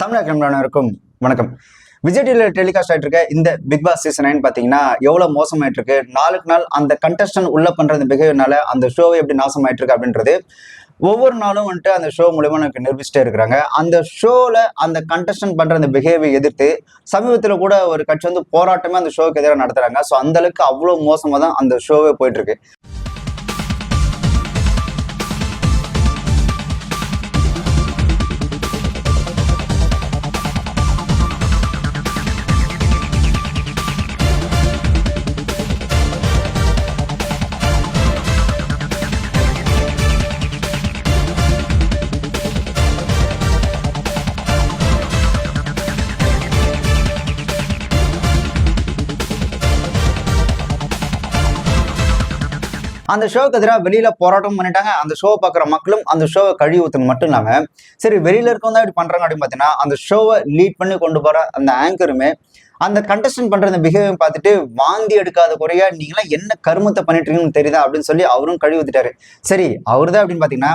தமிழக நண்பர்களுக்கும் வணக்கம். விஜய் டிவில டெலிகாஸ்ட் ஆயிட்டு இருக்க இந்த பிக் பாஸ் சீசன் 9 பாத்தீங்கன்னா எவ்வளவு மோசமாயிட்டு இருக்கு. நாளுக்கு நாள் அந்த கண்டஸ்டன்ட் உள்ள பண்ற அந்த பிஹேவியர்னால அந்த ஷோவை எப்படி நாசமாயிட்டு இருக்கு அப்படின்றது ஒவ்வொரு நாளும் வந்துட்டு அந்த ஷோ மூலமா எனக்கு நிரூபிச்சுட்டே இருக்கிறாங்க. அந்த ஷோல அந்த கண்டஸ்டன்ட் பண்ற அந்த பிஹேவியர் எதிர்த்து சமீபத்துல கூட ஒரு கட்சி வந்து போராட்டமே அந்த ஷோக்கு எதிராக நடத்துறாங்க. ஸோ அந்த அளவுக்கு அவ்வளவு மோசமா தான் அந்த ஷோவே போயிட்டு இருக்கு. அந்த ஷோக்கு எதிராக வெளியில போராட்டம் பண்ணிட்டாங்க. அந்த ஷோவை பார்க்குற மக்களும் அந்த ஷோவை கழுவி ஊத்துறது மட்டும் இல்லாம சரி வெளியில இருக்கவங்க தான் இப்படி பண்றாங்க அப்படின்னு பார்த்தீங்கன்னா அந்த ஷோவை லீட் பண்ணி கொண்டு போற அந்த ஆங்கருமே அந்த கண்டஸ்டன்ட் பண்ற அந்த பிஹேவியர் பார்த்துட்டு வாந்தி எடுக்காத குறையா நீங்களாம் என்ன கருமத்தை பண்ணிட்டு இருக்கீங்கன்னு தெரியுதா அப்படின்னு சொல்லி அவரும் கழுவி ஊத்திட்டாரு. சரி அவரு தான் அப்படின்னு பாத்தீங்கன்னா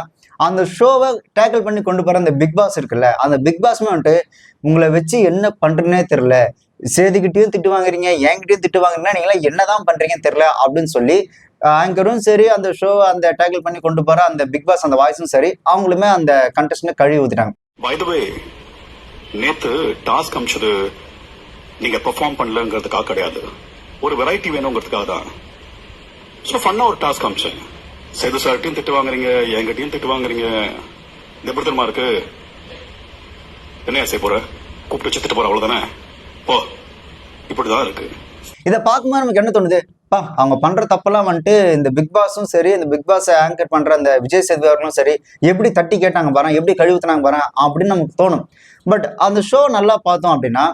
அந்த ஷோவை டேக்கிள் பண்ணி கொண்டு போற அந்த பிக் பாஸ் இருக்குல்ல, அந்த பிக் பாஸ்மே வந்துட்டு உங்களை வச்சு என்ன பண்றேன்னே தெரியல, சேதிக்கிட்டையும் திட்டு வாங்குறீங்க, என்கிட்டயும் திட்டு வாங்குறீங்கன்னா நீங்களா என்னதான் பண்றீங்கன்னு தெரியல அப்படின்னு சொல்லி ஆங்கரும் சரி அந்த ஷோ அந்த டேக்கிள் பண்ணி கொண்டு போற அந்த பிக் பாஸ் அந்த வாய்ஸும் சரி அவங்களுமே அந்த கண்டஸ்டன்ட் கழுவி ஊத்திட்டாங்க. பை தி வே நேத்து டாஸ்க் அம்ச்சது நீங்க பெர்ஃபார்ம் பண்ணலங்கிறதுக்காக கிடையாது, ஒரு வெரைட்டி வேணுங்கிறதுக்காக தான். ஸோ ஃபன்னா ஒரு டாஸ்க் அம்ச்சேன். சேது சார்ட்டையும் திட்டு வாங்குறீங்க, என்கிட்டயும் திட்டு வாங்குறீங்க, இது எப்படி தெரியுமா இருக்கு? என்ன செய்ய போற? கூப்பிட்டு வச்சு திட்டு போற அவ்வளவுதானே? போ, இப்படிதான் இருக்கு. இதை பார்க்கும்போது நமக்கு என்ன தோணுது, அவங்க பண்ற தப்பெல்லாம் வந்துட்டு இந்த பிக் பாஸும் சரி இந்த பிக் பாஸ் ஆங்கர் பண்ற அந்த விஜய் சேதுபதி அவர்களும் சரி எப்படி தட்டி கேட்டாங்க பாரு, எப்படி கழுவுத்தினாங்க பாரு அப்படின்னு நமக்கு தோணும். பட் அந்த ஷோ நல்லா பார்த்தோம் அப்படின்னா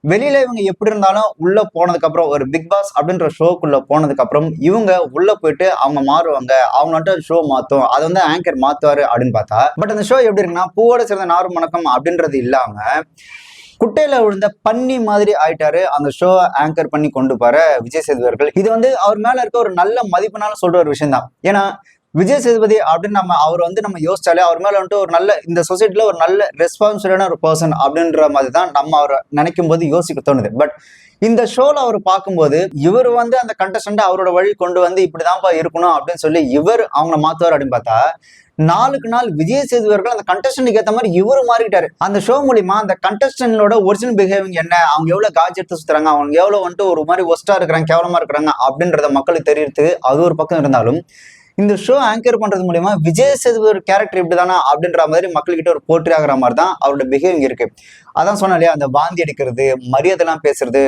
வெளியில இவங்க எப்படி இருந்தாலும் உள்ள போனதுக்கு அப்புறம் ஒரு பிக் பாஸ் அப்படின்ற ஷோக்குள்ள போனதுக்கு அப்புறம் இவங்க உள்ள போயிட்டு அவங்க மாறுவாங்க, அவங்க வந்துட்டு ஷோ மாத்தும், அதை வந்து ஆங்கர் மாத்துவாரு அப்படின்னு பார்த்தா பட் அந்த ஷோ எப்படி இருக்குன்னா பூவோட சேர்ந்த நாரும் வணக்கம் அப்படின்றது இல்லாம குட்டையில விழுந்த பன்னி மாதிரி ஆயிட்டாரு அந்த ஷோ ஆங்கர் பண்ணி கொண்டு போற விஜய் சேதுபதி அவர்கள். இது வந்து அவர் மேல இருக்க ஒரு நல்ல மதிப்புனால சொல்ற ஒரு விஷயம் தான். ஏன்னா விஜய் சேதுபதி அப்படின்னு அவர் வந்து நம்ம யோசிச்சாலே அவர் மேல வந்துட்டு ஒரு நல்ல இந்த சொசைட்டில ஒரு நல்ல ரெஸ்பான்சிபிளான ஒரு பர்சன் அப்படின்ற மாதிரி தான் நம்ம அவரை நினைக்கும் போது யோசிக்க தோணுது. பட் இந்த ஷோல அவர் பார்க்கும்போது இவர் வந்து அந்த கண்டஸ்டன்ட் அவரோட வழி கொண்டு வந்து இப்படிதான்ப்பா இருக்கணும் அப்படின்னு சொல்லி இவர் அவங்கள மாத்துவார் அப்படின்னு பார்த்தா நாளுக்கு நாள் விஜய் சேதுபதி அவர்கள் அந்த கண்டஸ்டன்ட்க்கு ஏற்ற மாதிரி இவரு மாறிட்டாரு. அந்த ஷோ மூலியமா அந்த கண்டஸ்டன்டோட ஒரிஜினல் பிஹேவிங் என்ன, அவங்க எவ்வளவு காஜ் எடுத்து சுத்துறாங்க, அவங்க எவ்வளவு வந்துட்டு ஒரு மாதிரி ஒஸ்டா இருக்கிறாங்க, கேவலமா இருக்கிறாங்க அப்படின்றத மக்களுக்கு தெரியறது அது ஒரு பக்கம் இருந்தாலும் இந்த ஷோ ஆங்கர் பண்றது மூலியமா விஜய் சேதுபதி ஒரு கேரக்டர் இப்படிதானா அப்படின்ற மாதிரி மக்கள்கிட்ட ஒரு போற்றி ஆகிற மாதிரி தான் அவரோட பிஹேவிங் இருக்கு. அதான் சொன்னாலே அந்த வாந்தி அடிக்கிறது, மரியாதை எல்லாம் பேசுறது,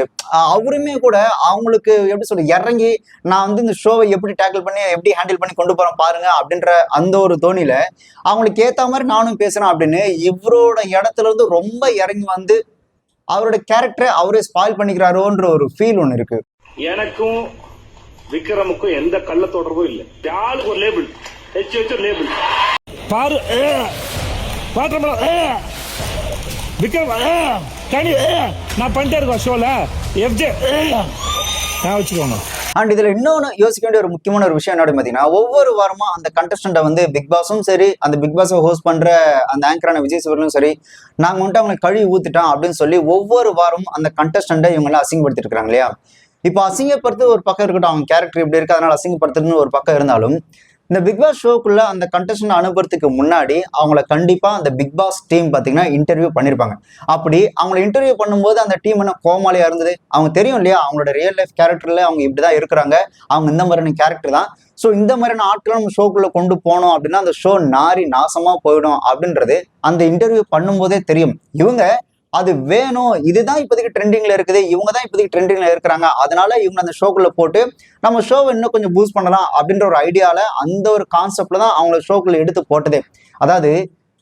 அவருமே கூட அவங்களுக்கு எப்படி சொல்ற இறங்கி நான் வந்து இந்த ஷோவை எப்படி டேக்கிள் பண்ணி எப்படி ஹேண்டில் பண்ணி கொண்டு போறேன் பாருங்க அப்படின்ற அந்த ஒரு தோணியில அவங்களுக்கு ஏத்த மாதிரி நானும் பேசுறேன் அப்படின்னு இவரோட இடத்துல இருந்து ரொம்ப இறங்கி வந்து அவரோட கேரக்டரை அவரே ஸ்பாயில் பண்ணிக்கிறாரோன்ற ஒரு ஃபீல் ஒண்ணு இருக்கு. எனக்கும் விக்ரமுக்கும் எந்த கள்ள தொடர்பும் இல்லை. யாருக்கு ஒரு லேபிள் வச்சு லேபிள் பாரு விக்ரம் கனி நான் பண்ணிட்டே இருக்கோம் ஷோல எஃப்ஜே நான் வச்சுக்கோங்க. அண்ட் இதுல இன்னொன்னு யோசிக்க வேண்டிய ஒரு முக்கியமான ஒரு விஷயம் என்ன பாத்தீங்கன்னா ஒவ்வொரு வாரமா அந்த கண்டஸ்டன்ட்டை வந்து பிக் பாஸும் சரி அந்த பிக் பாஸை ஹோஸ்ட் பண்ற அந்த ஆங்கரான விஜய் சேதுபதியும் சரி நாங்க வந்துட்டு அவங்களை கழுவி ஊத்துட்டோம் அப்படின்னு சொல்லி ஒவ்வொரு வாரமும் அந்த கண்டஸ்டன்ட்டை இவங்க எல்லாம் அசிங்கப்படுத்திட்டு இருக்காங்க இல்லையா. இப்போ அசிங்கப்படுத்து ஒரு பக்கம் இருக்கட்டும், அவங்க கேரக்டர் இப்படி இருக்கு அதனால அசிங்கப்படுத்துறதுன்னு ஒரு பக்கம் இருந்தாலும் இந்த பிக் பாஸ் ஷோக்குள்ள அந்த கண்டஸ்டன்ட் அனுப்புறதுக்கு முன்னாடி அவங்கள கண்டிப்பா அந்த பிக் பாஸ் டீம் பாத்தீங்கன்னா இன்டர்வியூ பண்ணிருப்பாங்க. அப்படி அவங்கள இன்டர்வியூ பண்ணும்போது அந்த டீம் என்ன கோமாளியா இருந்தது, அவங்க தெரியும் இல்லையா அவங்களோட ரியல் லைஃப் கேரக்டர்ல அவங்க இப்படிதான் இருக்கிறாங்க, அவங்க இந்த மாதிரியான கேரக்டர் தான். ஸோ இந்த மாதிரியான ஆட்களை நம்ம ஷோக்குள்ள கொண்டு போனோம் அப்படின்னா அந்த ஷோ நாரி நாசமா போயிடும் அப்படின்றது அந்த இன்டர்வியூ பண்ணும்போதே தெரியும். இவங்க அது வேணும், இதுதான் இப்போதைக்கு ட்ரெண்டிங்ல இருக்குது, இவங்க தான் இப்போதைக்கு ட்ரெண்டிங்ல இருக்கிறாங்க, அதனால இவங்க அந்த ஷோக்குள்ள போட்டு நம்ம ஷோவை இன்னும் கொஞ்சம் பூஸ்ட் பண்ணலாம் அப்படின்ற ஒரு ஐடியால அந்த ஒரு கான்செப்ட்ல தான் அவங்கள ஷோக்குள்ள எடுத்து போட்டதே. அதாவது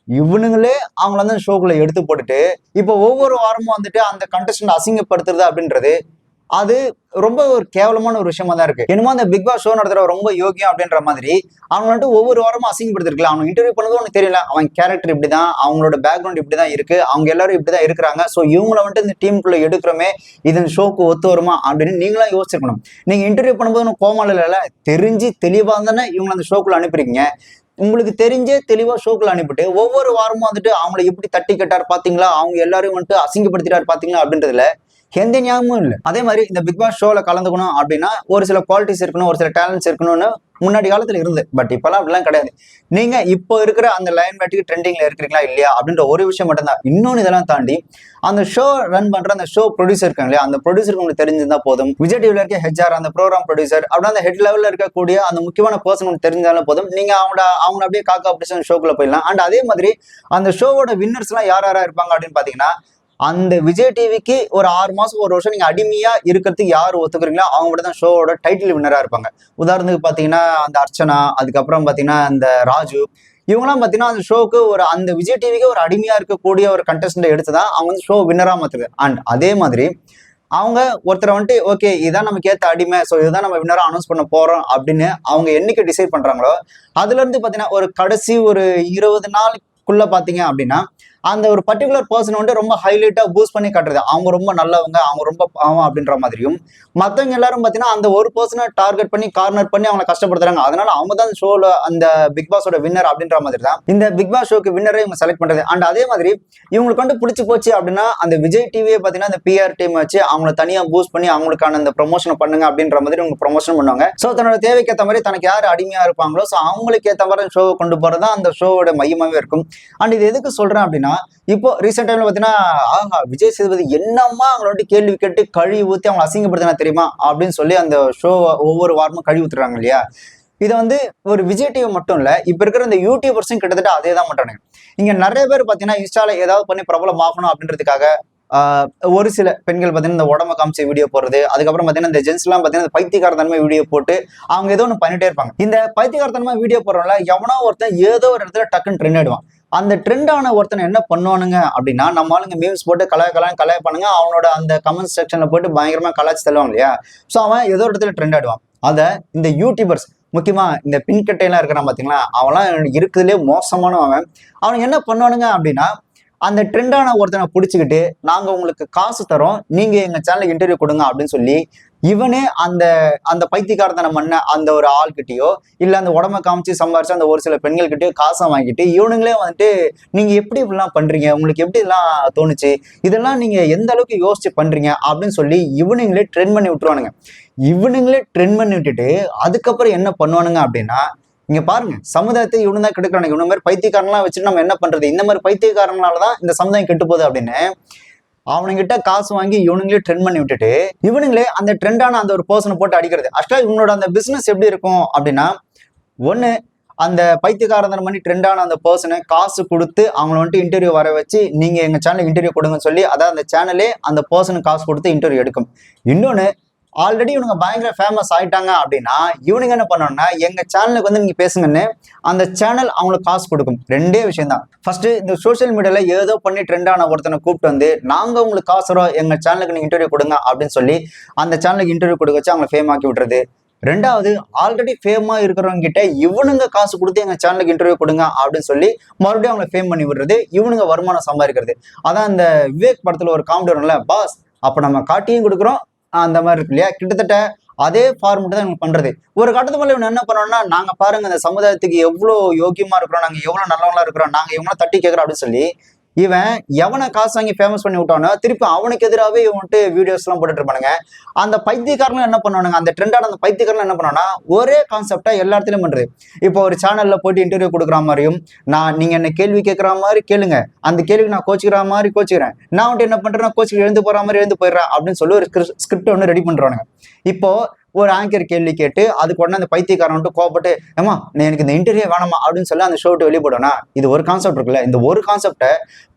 இவனுங்களே அவங்கள வந்து ஷோக்குள்ள எடுத்து போட்டுட்டு இப்போ ஒவ்வொரு வாரமும் வந்துட்டு அந்த கண்டஸ்டன்ட் அசிங்கப்படுத்துறது அப்படின்றது அது ரொம்ப ஒரு கேவலமான ஒரு விஷயமா தான் இருக்கு. என்னமோ அந்த பிக் பாஸ் ஷோ நடத்துற ரொம்ப யோகியம் அப்படின்ற மாதிரி அவங்க வந்துட்டு ஒவ்வொரு வாரமும் அசிங்கப்படுத்திருக்கலாம். அவங்க இன்டர்வியூ பண்ணதும் ஒன்று தெரியல, அவன் கேரக்டர் இப்படிதான், அவங்களோட பேக்ரவுண்ட் இப்படிதான் இருக்கு, அவங்க எல்லாரும் இப்படிதான் இருக்கிறாங்க. ஸோ இவங்கள வந்துட்டு இந்த டீமுக்குள்ள எடுக்கிறோமே இது ஷோக்கு ஒத்து வருமா அப்படின்னு நீங்களாம் யோசிச்சிருக்கணும். நீங்க இன்டர்வியூ பண்ணும்போது கோமால இல்ல தெரிஞ்சு தெளிவா தானே இவங்க அந்த ஷோக்குள்ள அனுப்பிருக்கீங்க. உங்களுக்கு தெரிஞ்சே தெளிவா ஷோக்குள்ள அனுப்பிட்டு ஒவ்வொரு வாரமும் வந்துட்டு அவங்களை எப்படி தட்டி கேட்டார் பாத்தீங்களா, அவங்க எல்லாரையும் வந்துட்டு அசிங்கப்படுத்திட்டாரு பாத்தீங்களா அப்படின்றதுல எந்த ஞாபகமும் இல்லை. அதே மாதிரி இந்த பிக் பாஸ் ஷோல கலந்துக்கணும் அப்படின்னா ஒரு சில குவாலிட்டிஸ் இருக்கணும், ஒரு சில டேலண்ட்ஸ் இருக்கணும்னு முன்னாடி காலத்துல இருந்து. பட் இப்பெல்லாம் அப்படிலாம் கிடையாது. நீங்க இப்போ இருக்கிற அந்த லைன் மேட்டுக்கு ட்ரெண்டிங்ல இருக்கிறீங்களா இல்லையா அப்படின்ற ஒரு விஷயம் மட்டும்தான். இன்னொன்னு இதெல்லாம் தாண்டி அந்த ஷோ ரன் பண்ற அந்த ஷோ ப்ரொடியூசர் இருக்காங்க இல்லையா, அந்த ப்ரொடியூசருக்கு உங்களுக்கு தெரிஞ்சிருந்தா போதும். விஜய் டிவில இருக்க ஹெச்ஆர், அந்த ப்ரோக்ராம் ப்ரொடியூசர், அப்படின்னா அந்த ஹெட் லெவல்ல இருக்கக்கூடிய அந்த முக்கியமான பர்சன் உங்களுக்கு தெரிஞ்சாலும் போதும். நீங்க அவங்க அப்படியே காக்கா அப்படி ஷோக்குள்ள போயிடலாம். அண்ட் அதே மாதிரி அந்த ஷோவோட வின்னர்ஸ் எல்லாம் யார் யாரா இருப்பாங்க அப்படின்னு பாத்தீங்கன்னா, அந்த விஜய் டிவிக்கு ஒரு 6 மாசம் 1 வருஷம் நீங்க அடிமையா இருக்கிறதுக்கு யார் ஒத்துக்குறீங்களோ அவங்க மட்டும் தான் ஷோவோட டைட்டில் வின்னரா இருப்பாங்க. உதாரணத்துக்கு பாத்தீங்கன்னா அந்த அர்ச்சனா, அதுக்கப்புறம் பாத்தீங்கன்னா அந்த ராஜு, இவங்கெல்லாம் பாத்தீங்கன்னா அந்த ஷோக்கு அந்த விஜய் டிவிக்கு ஒரு அடிமையா இருக்கக்கூடிய ஒரு கண்டஸ்டன்ட் எடுத்துதான் அவங்க வந்து ஷோ வின்னரா மாத்துது. அண்ட் அதே மாதிரி அவங்க ஒருத்தரை வந்துட்டு ஓகே இதான் நமக்கு ஏத்த அடிமை, ஸோ இதுதான் நம்ம வின்னரா அனௌன்ஸ் பண்ண போறோம் அப்படின்னு அவங்க என்னைக்கு டிசைட் பண்றாங்களோ அதுல இருந்து பாத்தீங்கன்னா ஒரு கடைசி ஒரு 20 நாளுக்குள்ள பாத்தீங்க அப்படின்னா அந்த ஒரு பர்டிகுலர் பர்சன் வந்து ரொம்ப ஹைலைட்டா பூஸ்ட் பண்ணி காட்டுறது, அவங்க ரொம்ப நல்லவங்க, அவங்க ரொம்ப பாவம் அப்படின்ற மாதிரியும், மத்தவங்க எல்லாரும் பாத்தீங்கன்னா அந்த ஒரு பர்சனை டார்கெட் பண்ணி கார்னர் பண்ணி அவங்க கஷ்டப்படுத்துறாங்க. அதனால அவங்க தான் ஷோல அந்த பிக் பாஸோட வின்னர் அப்படின்ற மாதிரி தான் இந்த பிக் பாஸ் ஷோக்கு வின்னரை இவங்க செலக்ட் பண்றது. அண்ட் அதே மாதிரி இவங்களுக்கு வந்து பிடிச்சி போச்சு அப்படின்னா அந்த விஜய் டிவியே பாத்தீங்கன்னா அந்த பிஆர் டீம் வச்சு அவங்களை தனியா பூஸ்ட் பண்ணி அவங்களுக்கான அந்த ப்ரொமோஷன் பண்ணுங்க அப்படின்ற மாதிரி இவங்க ப்ரொமோஷன் பண்ணுவாங்க. ஸோ தன்னோட தேவைக்கு ஏற்ற மாதிரி தனக்கு யார் அடிமையா இருப்பாங்களோ ஸோ அவங்களுக்கு ஏற்ற மாதிரி ஷோவை கொண்டு போறதா அந்த ஷோவோட மையமாவே இருக்கும். அண்ட் இது எதுக்கு சொல்றேன் அப்படின்னா, இப்போ ரீசெண்ட் டைம்ல பாத்தீங்கன்னா ஆஹா விஜய் சேதுபதி என்னம்மா அவங்களோட கேள்வி கேட்டு கழுவி ஊத்தி அவங்க அசிங்கப்படுத்தினா தெரியுமா அப்படின்னு சொல்லி அந்த ஷோ ஒவ்வொரு வாரமும் கழுவி ஊத்துறாங்க இல்லையா. இதை வந்து ஒரு விஜய் டிவி மட்டும் இல்ல, இப்ப இருக்கிற இந்த யூடியூபர்ஸும் கிட்டத்தட்ட அதே தான் பண்றாங்க. இங்க நிறைய பேர் பாத்தீங்கன்னா இன்ஸ்டால ஏதாவது பண்ணி பிரபலம் ஆகணும் அப்படின்றதுக்காக ஒரு சில பெண்கள் பாத்தீங்கன்னா இந்த உடம்ப காமிச்சு வீடியோ போடுறது, அதுக்கப்புறம் பாத்தீங்கன்னா இந்த ஜென்ஸ் எல்லாம் பாத்தீங்கன்னா பைத்தியக்காரத்தன்மை வீடியோ போட்டு அவங்க ஏதோ ஒன்று பண்ணிட்டே இருப்பாங்க. இந்த பைத்தியக்காரத்தன்மை வீடியோ போடுறவங்கள எவனோ ஒருத்தன் ஏதோ ஒரு இடத்துல டக்குன்னு ட்ரெண்ட் ஆயிடுவான். அந்த ட்ரெண்டான ஒருத்தனை என்ன பண்ணுவானுங்க அப்படின்னா, நம்ம ஆளுங்க மீம்ஸ் போட்டு கலாய பண்ணுங்க, அவனோட அந்த கமெண்ட் செக்ஷன்ல போட்டு பயங்கரமா கலாய்ச்சி தள்ளுவாங்க இல்லையா. ஸோ அவன் ஏதோ ஒரு இடத்துல ட்ரெண்ட் ஆயிடுவான். அதை இந்த யூடியூபர்ஸ் முக்கியமா இந்த பின்கட்டையெல்லாம் இருக்கிறான் பாத்தீங்களா, அவன்லாம் இருக்கிறதுலே மோசமானவன். அவனுக்கு என்ன பண்ணுவானுங்க அப்படின்னா, அந்த ட்ரெண்டான ஒருத்தனை பிடிச்சிக்கிட்டு நாங்க உங்களுக்கு காசு தரோம், நீங்க எங்க சேனலுக்கு இன்டர்வியூ கொடுங்க அப்படின்னு சொல்லி இவனே அந்த அந்த பைத்தியக்காரத்தனை பண்ண அந்த ஒரு ஆள்கிட்டயோ இல்ல அந்த உடம்ப காமிச்சு சம்பாரிச்சு அந்த ஒரு சில பெண்கள் கிட்டயோ காசை வாங்கிட்டு இவனுங்களே வந்துட்டு நீங்க எப்படி இப்படிலாம் பண்றீங்க, உங்களுக்கு எப்படி இதெல்லாம் தோணுச்சு, இதெல்லாம் நீங்க எந்த அளவுக்கு யோசிச்சு பண்றீங்க அப்படின்னு சொல்லி இவனுங்களே ட்ரெண்ட் பண்ணி விட்டுருவானுங்க. இவனுங்களே ட்ரெண்ட் பண்ணி விட்டுட்டு அதுக்கப்புறம் என்ன பண்ணுவானுங்க அப்படின்னா, இங்க பாருங்க சமுதாயத்தை இவனு தான் கெடுக்கிறானுங்க, இவன மாதிரி பைத்தியக்காரன்லாம் வச்சுட்டு நம்ம என்ன பண்றது, இந்த மாதிரி பைத்தியக்காரனாலதான் இந்த சமுதாயம் கெட்டு போகுது அப்படின்னு அவனுங்கிட்ட காசு வாங்கி இவனுங்களே ட்ரெண்ட் பண்ணி விட்டுட்டு இவனுங்களே அந்த ட்ரெண்டான அந்த ஒரு பர்சனை போட்டு அடிக்கிறது. ஆக்சுவலா இவனோட அந்த பிசினஸ் எப்படி இருக்கும் அப்படின்னா, ஒண்ணு அந்த பைத்தியக்காரன் பண்ணி ட்ரெண்டான அந்த பர்சனை காசு கொடுத்து அவங்கள வந்துட்டு இன்டர்வியூ வர வச்சு நீங்க எங்க சேனலுக்கு இன்டர்வியூ கொடுங்கன்னு சொல்லி அதாவது அந்த சேனலே அந்த பர்சனுக்கு காசு கொடுத்து இன்டர்வியூ எடுக்கும். இன்னொன்னு ஆல்ரெடி இவனுங்க பயங்கர ஃபேமஸ் ஆயிட்டாங்க அப்படின்னா இவனுங்க என்ன பண்ணணும்னா எங்க சேனலுக்கு வந்து நீங்க பேசுங்கன்னு அந்த சேனல் அவங்களுக்கு காசு கொடுக்கும். ரெண்டே விஷயம் தான். ஃபர்ஸ்ட் இந்த சோசியல் மீடியால ஏதோ பண்ணி ட்ரெண்டான ஒருத்தனை கூப்பிட்டு வந்து நாங்க உங்களுக்கு காசு தரோம் எங்க சேனலுக்கு நீங்க இன்டர்வியூ கொடுங்க அப்படின்னு சொல்லி அந்த சேனலுக்கு இன்டர்வியூ கொடுக்க வச்சு அவங்க ஃபேம் ஆக்கி விட்டுறது. ரெண்டாவது ஆல்ரெடி ஃபேமா இருக்கிறவங்க கிட்ட இவனுங்க காசு கொடுத்து எங்க சேனலுக்கு இன்டர்வியூ கொடுங்க அப்படின்னு சொல்லி மறுபடியும் அவங்களை ஃபேம் பண்ணி விடுறது, இவனுங்க வருமானம் சம்பாதிக்கிறது. அதான் இந்த விவேக் படத்துல ஒரு காமெடி வரும்ல, பாஸ் அப்ப நம்ம காட்டியும் கொடுக்குறோம் அந்த மாதிரி இருக்கு இல்லையா, கிட்டத்தட்ட அதே ஃபார்மெட் தான் இவங்க பண்றது. ஒரு கட்டத்து மேல இவங்க என்ன பண்ணோம்னா, நாங்க பாருங்க இந்த சமுதாயத்துக்கு எவ்வளவு யோக்கியமா இருக்கிறோம், நாங்க எவ்வளவு நல்லவங்களா இருக்கிறோம், நாங்க இவங்கள தட்டி கேட்கிறோம் அப்படின்னு சொல்லி இவன் எவனை காசு வாங்கி ஃபேமஸ் பண்ணி விட்டானோ திருப்பி அவனுக்கு எதிராகவே இவன்ட்டு வீடியோஸ் எல்லாம் போட்டுட்டு இருப்பானுங்க. அந்த பைத்தியக்காரனும் என்ன பண்ணுவானுங்க, அந்த ட்ரெண்டான அந்த பைத்தியக்காரன் என்ன பண்ணுவானா ஒரே கான்செப்டா எல்லா இடத்துலயும் பண்றது. இப்போ ஒரு சேனல்ல போயிட்டு இன்டர்வியூ கொடுக்குற மாதிரியும் நீங்க என்ன கேள்வி கேட்கற மாதிரி கேளுங்க, அந்த கேள்விக்கு நான் கோச்சிக்கிற மாதிரி கோச்சிக்கிறேன், நான் வந்துட்டு என்ன பண்றேன் கோச்சிக்கு எழுந்து போற மாதிரி எழுந்து போயிடுறேன் அப்படின்னு சொல்லி ஒரு ஸ்கிரிப்ட் ஒன்று ரெடி பண்றானுங்க. இப்போ ஒரு ஆங்கர் கேள்வி கேட்டு அதுக்கு உடனே அந்த பைத்தியக்காரன் வந்துட்டு கோபப்பட்டு ஏமா எனக்கு இந்த இன்டர்வியூ வேணாமா அப்படின்னு சொல்லி அந்த ஷோ விட்டு வெளியே போடுவேனா. இது ஒரு கான்செப்ட் இருக்குல்ல, இந்த ஒரு கான்செப்டை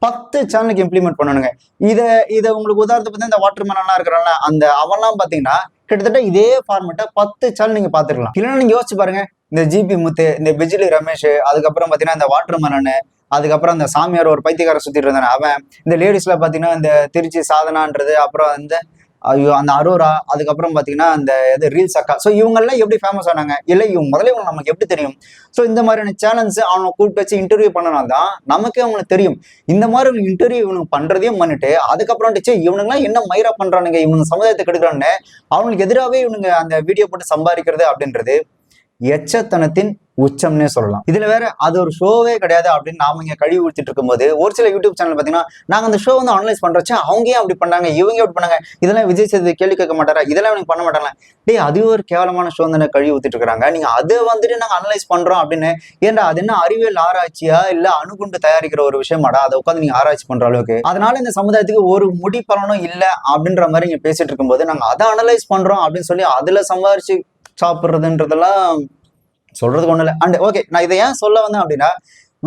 10 சேனலுக்கு இம்ப்ளிமெண்ட் பண்ணணுங்க. இதை உங்களுக்கு உதாரணத்துக்கு பார்த்தா இந்த வாட்டர் மேனெல்லாம் இருக்கிறாங்க அந்த அவன்லாம் பாத்தீங்கன்னா கிட்டத்தட்ட இதே ஃபார்மேட்டை 10 சேனல் நீங்க பாத்துக்கலாம். இல்லைன்னா நீங்க யோசிச்சு பாருங்க, இந்த ஜிபி முத்து, இந்த பிஜிலி ரமேஷ், அதுக்கப்புறம் பாத்தீங்கன்னா இந்த வாட்டர் மேனனு, அதுக்கப்புறம் அந்த சாமியார் ஒரு பைத்தியக்கார சுத்திட்டு இருந்தானே அவன், இந்த லேடிஸ்ல பாத்தீங்கன்னா இந்த திருச்சி சாதனான்றது, அப்புறம் இந்த ஐயோ அந்த அரோரா, அதுக்கப்புறம் பாத்தீங்கன்னா அந்த ரீல்ஸ் அக்கா. ஸோ இவங்கெல்லாம் எப்படி ஃபேமஸ் ஆனாங்க, இல்லை இவங்க முதல்ல இவங்க நமக்கு எப்படி தெரியும். ஸோ இந்த மாதிரியான சேலஞ்ச் அவனை கூப்பிட்டு வச்சு இன்டர்வியூ பண்ணனால்தான் நமக்கே அவங்களுக்கு தெரியும். இந்த மாதிரி இன்டர்வியூ இவனுக்கு பண்றதையும் பண்ணிட்டு அதுக்கப்புறம் இவனுங்களாம் என்ன மயிரா பண்றானுங்க, இவங்க சமுதாயத்தை கெடுக்கிறான்னு அவங்களுக்கு எதிராகவே இவனுங்க அந்த வீடியோ போட்டு சம்பாதிக்கிறது அப்படின்றது எச்சத்தனத்தின் உச்சம்னே சொல்லலாம். இதுல வேற அது ஒரு ஷோவே கிடையாது அப்படின்னு நாம இங்க கழுவி ஊத்திட்டு இருக்கும்போது ஒரு சில யூடியூப் சேனல் பாத்தீங்கன்னா நாங்க அந்த ஷோ வந்து அனலைஸ் பண்றோம், அவங்க ஏன் அப்படி பண்ணாங்க, இவங்க அப்படி பண்ணாங்க, இதெல்லாம் விஜய் சேதுபதி கேள்வி கேட்க மாட்டாரா, இதெல்லாம் எனக்கு பண்ண மாட்டாங்க. டேய், அது ஒரு கேவலமான ஷோ தானே கழுவி ஊத்திட்டு இருக்காங்க, நீங்க அதை வந்துட்டு நாங்க அனலைஸ் பண்றோம் அப்படின்னு. ஏன்டா அது என்ன அறிவியல் ஆராய்ச்சியா இல்ல அணுகுண்டு தயாரிக்கிற ஒரு விஷயமாடா, அதை உட்காந்து நீங்க ஆராய்ச்சி பண்ற அளவுக்கு? அதனால இந்த சமுதாயத்துக்கு ஒரு முடி பலனும் இல்ல அப்படின்ற மாதிரி நீங்க பேசிட்டு இருக்கும்போது நாங்க அதை அனலைஸ் பண்றோம் அப்படின்னு சொல்லி அதுல சம்பாரிச்சு சாப்பிடுறதுன்றதெல்லாம் சொல்றதுக்கு ஒண்ணு இல்லை. அண்ட் ஓகே, நான் இதை ஏன் சொல்ல வந்தேன் அப்படின்னா,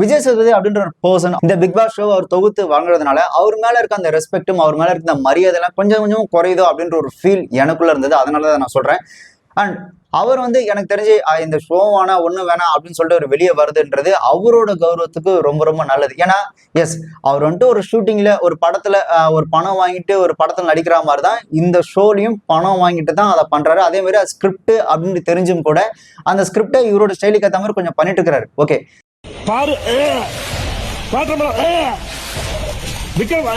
விஜய் சேதுபதி அப்படின்ற ஒரு பர்சன் இந்த பிக் பாஸ் ஷோ அவர் தொகுத்து வாங்குறதுனால அவர் மேல இருக்க அந்த ரெஸ்பெக்டும் அவர் மேல இருக்க அந்த மரியாதை எல்லாம் கொஞ்சம் கொஞ்சம் குறையுதோ அப்படின்ற ஒரு ஃபீல் எனக்குள்ள இருந்தது. அதனாலதான் நான் சொல்றேன். அண்ட் அவர் வந்து எனக்கு தெரிஞ்சு இந்த ஷோவானா ஒண்ணு வேணாம் அப்படின்னு சொல்லிட்டு ஒரு வெளியே வருதுன்றது அவரோட கௌரவத்துக்கு ரொம்ப ரொம்ப நல்லது. ஏன்னா எஸ், அவர் வந்துட்டு ஒரு ஷூட்டிங்ல ஒரு படத்துல ஒரு பணம் வாங்கிட்டு ஒரு படத்துல நடிக்கிற மாதிரி தான் இந்த ஷோலையும் பணம் வாங்கிட்டு தான் அதை பண்றாரு. அதே மாதிரி அது ஸ்கிரிப்ட் அப்படின்னு தெரிஞ்சும் கூட அந்த ஸ்கிரிப்டை இவரோட ஸ்டைலுக்கு ஏற்ற மாதிரி கொஞ்சம் பண்ணிட்டு இருக்கிறாரு. ஓகே, பாரு விக்ரம்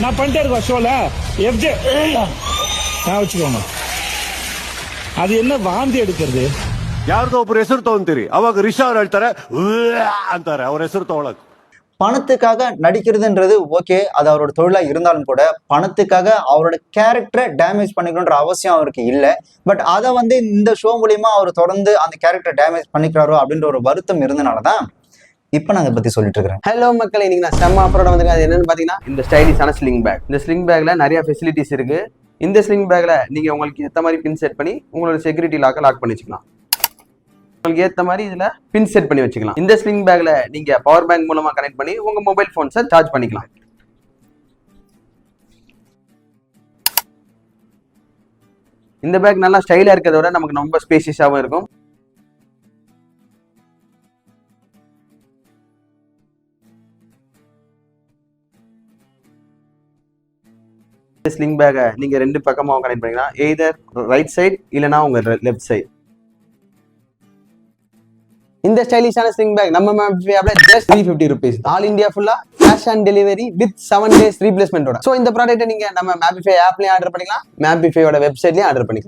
நான் பண்ணிட்டே இருக்கேன் ஷோல எஃப்ஜே நான் வச்சுக்கோங்க. ಅದು என்ன ವಾಂತಿ எடுக்கிறது? ಯಾರ್ದೋ ಒಬ್ರು ಹೆಸರು ತಗೊಂತೀರಿ, ಅವಾಗ ರಿಷಾ ಅವ್ರು ಹೇಳ್ತಾರೆ ಅಂತಾರೆ ಅವ್ರ ಹೆಸರು ತಗೊಳಕ್. பணத்துக்காக நடிக்கிறதுன்றது ஓகே, அது அவரோட தொழிலா இருந்தாலும் கூட பணத்துக்காக அவரோட கேரக்டரை டேமேஜ் பண்ணிக்கணுன்ற அவசியம் அவருக்கு இல்லை. பட் அதை வந்து இந்த ஷோ மூலியமா அவர் தொடர்ந்து அந்த கேரக்டரை டேமேஜ் பண்ணிக்கிறாரோ அப்படின்ற ஒரு வருத்தம் இருந்தனாலதான் இப்ப நான் அதை பத்தி சொல்லிட்டு இருக்கிறேன். ஹலோ மக்கள், இன்னைக்கு நான் செம்ம ஆஃபரோட வந்திருக்கேன். அது என்னன்னு பாத்தீங்கன்னா இந்த ஸ்டைலிஷான ஸ்லிங் பேக். இந்த ஸ்லிங் பேக்ல நிறைய ஃபெசிலிட்டிஸ் இருக்கு. இந்த ஸ்லிங் பேக்ல நீங்க உங்களுக்கு ஏற்ற மாதிரி பின் செட் பண்ணி உங்களோட செக்யூரிட்டி லாக் பண்ணி வச்சுக்கலாம். உங்களுக்கு ஏற்ற மாதிரி இதுல பின் செட் பண்ணி வச்சுக்கலாம். இந்த ஸ்லிங் பேக்ல நீங்க பவர் பேங்க் மூலமா கனெக்ட் பண்ணி உங்க மொபைல் போன்ஸை சார்ஜ் பண்ணிக்கலாம். இந்த பேக் நல்லா ஸ்டைலா இருக்கிறத விட நமக்கு ரொம்ப ஸ்பேசியஸாகவும் இருக்கும். ஸ்லிங் பேக்கை நீங்க ரெண்டு பக்கமாகவும் கனெக்ட் பண்ணிக்கலாம், எய்தர் ரைட் சைடு இல்லைனா உங்க லெஃப்ட் சைடு. இந்த ஸ்டைலிஷான ஸ்லிங் பேக் நம்ம மேபிஃபை ஆப்ல ஜஸ்ட் 350 rupees. ஆல் இந்தியா ஃபுல்லா cash on delivery with 7 days ரீப்ளேஸ்மெண்டோட. ஸோ இந்த ப்ராடக்ட்டை நீங்க நம்ம மேபிஃபை ஆப்லயும் ஆர்டர் பண்ணிக்கலாம், மேபிஃபையோட வெப்சைட்லயும் ஆர்டர் பண்ணிக்கலாம்.